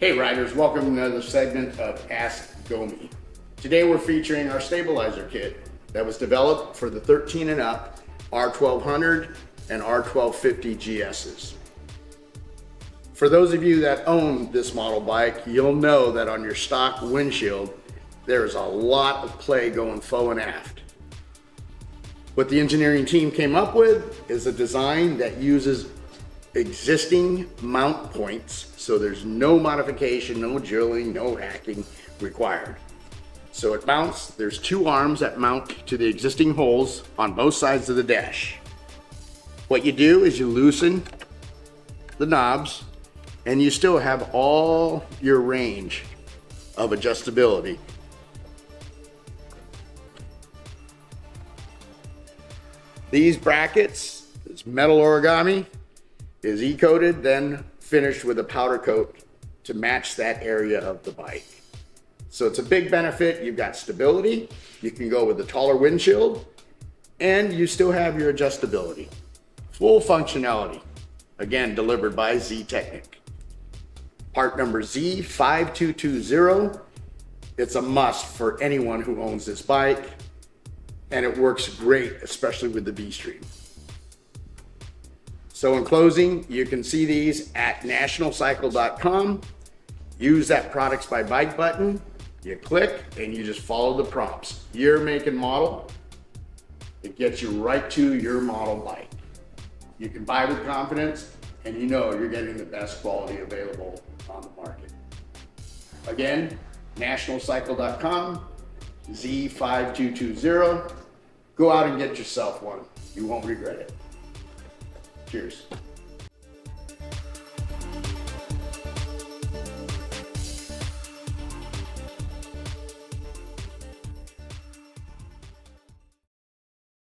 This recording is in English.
Hey riders, welcome to another segment of Ask Gomey. Today we're featuring our stabilizer kit that was developed for the 13 and up R1200 and R1250 GSs. For those of you that own this model bike, you'll know that on your stock windshield, there's a lot of play going forward and aft. What the engineering team came up with is a design that uses existing mount points, so there's no modification, no drilling, no hacking required. So it mounts, there's two arms that mount to the existing holes on both sides of the dash. What you do is you loosen the knobs and you still have all your range of adjustability. These brackets, this metal origami, is e-coated, then finished with a powder coat to match that area of the bike. So it's a big benefit. You've got stability, you can go with a taller windshield, and you still have your adjustability. Full functionality, again, delivered by ZTechnik. Part number Z5220. It's a must for anyone who owns this bike, and it works great, especially with the V-Stream. So in closing, you can see these at nationalcycle.com. Use that products by bike button. You click and you just follow the prompts. Year, make, and model. It gets you right to your model bike. You can buy with confidence and you know you're getting the best quality available on the market. Again, nationalcycle.com, Z5220. Go out and get yourself one. You won't regret it. Cheers.